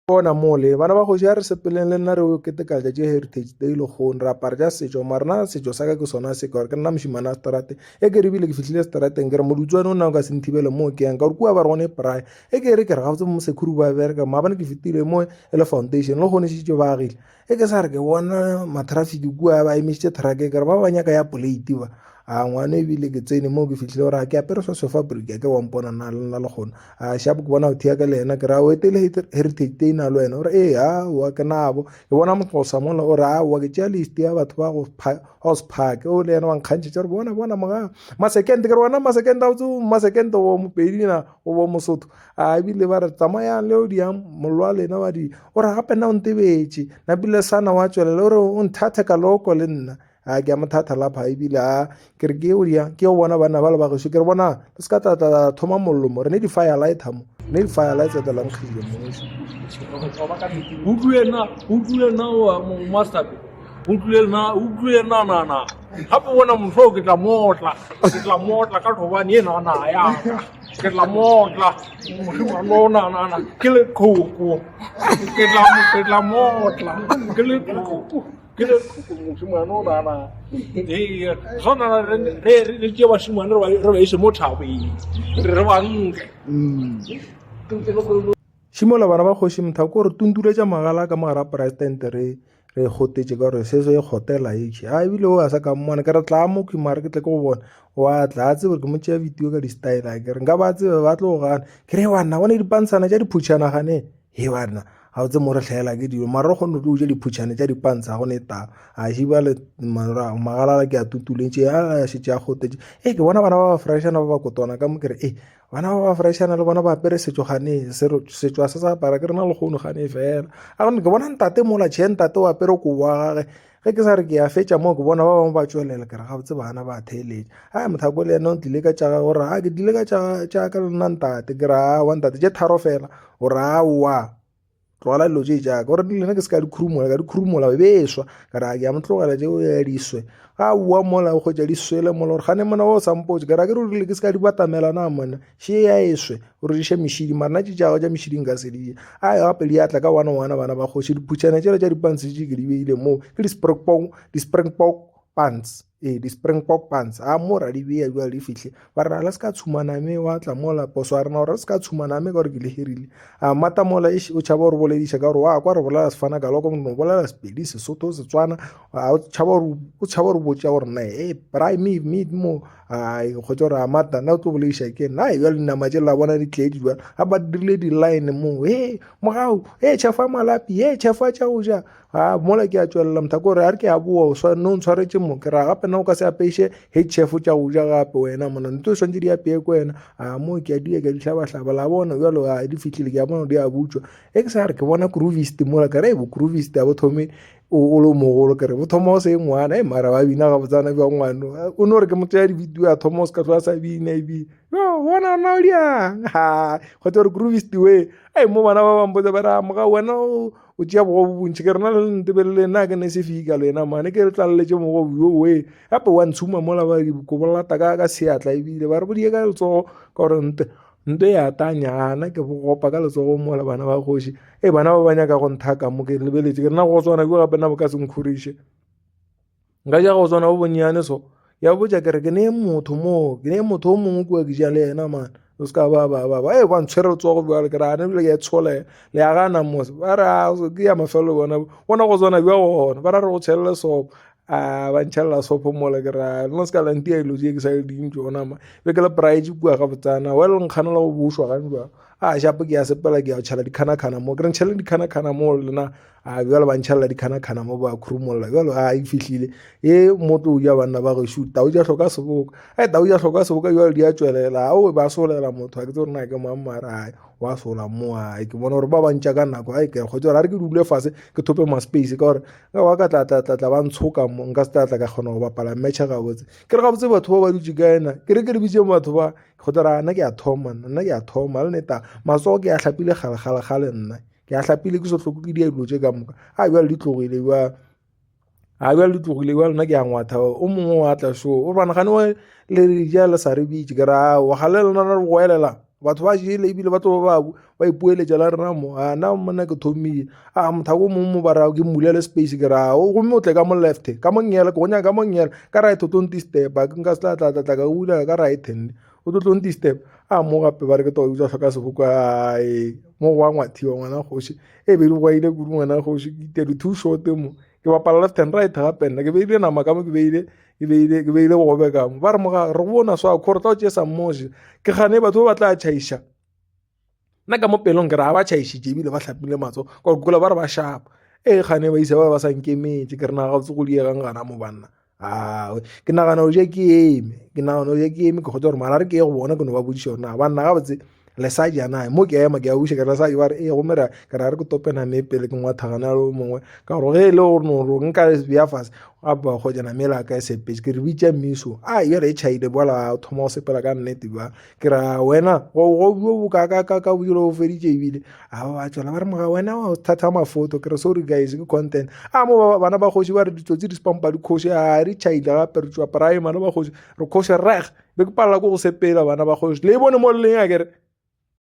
bona mole bana ba go ja re sepeleng le nna re o keteka ja heritage day le go ra apara ja setso marena setso sa ka ke sona se ka ke nna moshimana strate e ke re bile ke fitlhile strateng ke re modutswane o nna o ka se nthibele mo ke yang ka re kua ba re gone braai e ke re ke re ga botse mo security ba bereka maabane ke fetile mo e le foundation le gone sitse ba agile e ke sa re ke bona matraffic kua ba emisitse truck ke re ba ba nyaka ya plate ba a ngwane ebile ke tsene mo ke fitlhile gore a ke apere so fabric ke wa mpona na le gona a shapo ke bona o thia ka le ena ke ra o etele heritage day na le wena ore ha wa ke nabo ke bona motlosa mola ore a wa ke tja list ya batho ba go house park o le ena wa nkgantšhetša re bona moga masekente ke re bona masekente a botse masekente o mopedi na o bo mosotho a ebile ba re tsamayang leo di yang mollo wa lena wa di ore gape nna o ntebetše napile sana wa tswelela ore o nthathe ka loko le nna a ke a mothata lapha ebile a ke re ke o dia ke o bona bana ba le ba geso ke re bona le se ka tla thoma mollo mo re ne di-fire light mo ne di-fire light tsa tlankgile moso utlwile na wa master utlwile na hape bona motho ke tla motla ka thobane e na ya ke tla motla mo na ke le khoko ke tla motla ke le khoko ke le moshimane o nana sona re ke bashimane re ba ise mo thabeng re ba nke šimola bana ba kgoši mthako gore tuntuletša magala ka mogara a presidente re gotetše ka gore seso e gotela etše a ebile o a sa ka mmone ke re tla mo khumare ke tle ke go bona wa tla a tsebe ke mo tšea video ka di-style ke re nka ba tsebe ba tlo go gana ke re banna bone dipansana tša diphutšhanagane he banna ga o tse mo re tlhaela ke dilo mara re kgone tlo ja diphutšhane tša dipantsha go ne taba a šiba le magalala ke a tutulentše a šetse a gotetše ke bona bana ba ba freshana ba ba kotwana ka mo ke re bana ba ba freshana le bona ba apere setso gane setso a se sa apara ke rena le kgono gane fela a gone ke bona ntate mola tšhe ntate o apere kobo wa gage ge ke sa re ke a fetša mo ke bona ba bangwe ba tswelela ke re ga botse bana ba theeletše a mothako le ena o tlile ka tšaga gore a ke tlile ka tšaka le nna ntate ke re a wa ntate tše tharo fela gore a wa tlogela dilo tše jaaka gore lena ke se ka dikhurumola beswa ka re ke a motlogela tšeo ya diswe ga bua mola o kgwetša di swele mola gore gane mona o sampotse ke ra ke re o rile ke se ka di batamela na mona še ya eswe o re diše mešidi marena tše tšago tša mešiding ka se die a gape di atla ka bana bana ba kgoši diphutšane tšela tša dipanse tše ke di beile mo ke di-springbok pants di-springbok pants a mo ra di bea jwa di fitlhe ba re la se ka tshumaname wa tla mola poso a rena gore se ka tshumaname ka gore ke le hirile a mata mola o tšhaba gore bolediša ka gore wa kwa re bolela sefana ka loko no bolela sepedi sesotho setswana o tšhaba gore botša gore nna braai meat mo a kgotsa gore a mata nna o tlo bolediša ke nna jwa dinama tše la bona di tledi jwa a ba dirile di-line mo mogao tšhefa malapi tšhefa tša go ja a mola ke a tswelela mothako gore a re ke a boa no o ntshwaretše mo ke ra gape na o ka se apeiše head chef tša go ja gape wena mona nto o swantse di apeye ko wena a mo ke a dia ke a ditlhabatlhaba la bona jalo a di fitlhile ke a bona di a butswa ke sa re ke bona groovist mola ka re bo groovist a bo thome o le mogolo ke re bo thoma o se ngwana mara ba bina ga botsana bja ngwana o no re ke motho ya di-video a thoma o se ka tloa sa bina ebile bona na o diang kgotsa gore groovist we mo bana ba bang botsa ba re amoga wena o tšea bogobo bontšhi ke rena le ntebelele nna ke ne se fika le ena mane ke re tlaleletse mogobo yo we gape wa ntshuma mola ba dikobolata ka seatla ebile ba re bodie ka letsogo ka gore nte ya tanyana ke bogopa ka letsogo mola bana ba kgoši bana ba banyaka go nthaka mo ke lebeletse ke rena go tswana ko gape nna bo ka se nkgoriše nka ja go tswana bo bonnyane so ya botša ke re ke ne motho o mongwe kua ke ja le ena mana o se ka ba ntshwere letsogo bjale ke rane bile ke ya tsholela le ya gana mose ba re ke ya mafelo bona go tswana bja gona ba ra re go tšhelele sopo a ba ntšhelela sopo mola ke ra lena se ka lantia dilo tse ke sa dintso onama be ke le praetse kua ga botsana wa le nkganela go boswa gane jwa a shapo ke ya sepela ke ya tšhela dikhanakana mo ke re ntšhele dikhanakana mo lena a bjale ba ntšhelela dikhanakana mo ba khurumolola bjale a e fihlile motho o ja banna ba go shoot tao ja hloka seboka tao ja hloka seboka jwale di a tswelela o ba solela motho a ke tse gore na ke mammara wa sola mo ke bona gore ba bantša ka nako ke kgotsa gore a re ke dule fase ke thope ma-space ka gore wa ka tla ba ntshoka mo nka se tla ka kgona go bapala matcha ga botse ke re ga botse batho ba ba dutse ka ena ke re ke le bitse batho ba kgotsa ra nna ke a thoma le neta matsogo ke a hlapile gale nna ke a hlapile ke so tlhoko ke di a dilo tse ka moka a bjale di tlogile ba lena ke a ngwatha o mongwe wa tla so o bana gane le ja le sa re bitse ke ra wa gale lena re go elela batho ba jele ebile ba tlo ba ipueletša la rena mo na monna ke thomile mothako mongwe mo bara ke mmulele space ke ra o gomme o tle ka mo left ka mo ngela ke gonya ka mo ngela ka right o 20 step a nka se tla ka bula ka right hand o tlo 20 step mo gape ba re ke to utswa tlhoka seboko mo wa ngwathiwa ngwana kgoši e be le go ile kudu ngwana kgoši ke tere too short mo ke bapala left and right gape nna ke beile nama ka mo ke beile gobe ka mo ba re moga re bona swa khore tla o tšea sammoši ke gane batho ba tla tšhaiša nna ka mo pelong ke re ba tšhaišitše ebile ba tlhapile matso ka gola ba re ba shapa gane ba isa ba sa nkemetse ke re na ga tse go diegang gana mo banna ke nagana o ja ke eme ke kgotsa gore mara re ke ye go bona ke no ba bodiša gore na banna ga botse lesadi ana mo ke ema ke a buša ke lesadi ba re gomera ke ra re ke topena me pele ke ngwathagana le mongwe ka gore ge e le gore nka bea fase gape ba kgojana mela ka sepetse ke re bitša mmiso e re e tšhaile bola o thoma go sepela ka nnete ba ke ra wena go ka bodilo o feditše ebile ba tswela ba re moga wena wa thatha mafoto ke re sorry guys ke content mo bana ba kgoši ba re ditsotsi di spampa dikgoši re tšhaile gape re tswa prime bana ba kgoši re kgoši reg be ke palela ko go sepela bana ba kgoši le bone mo leleng a kere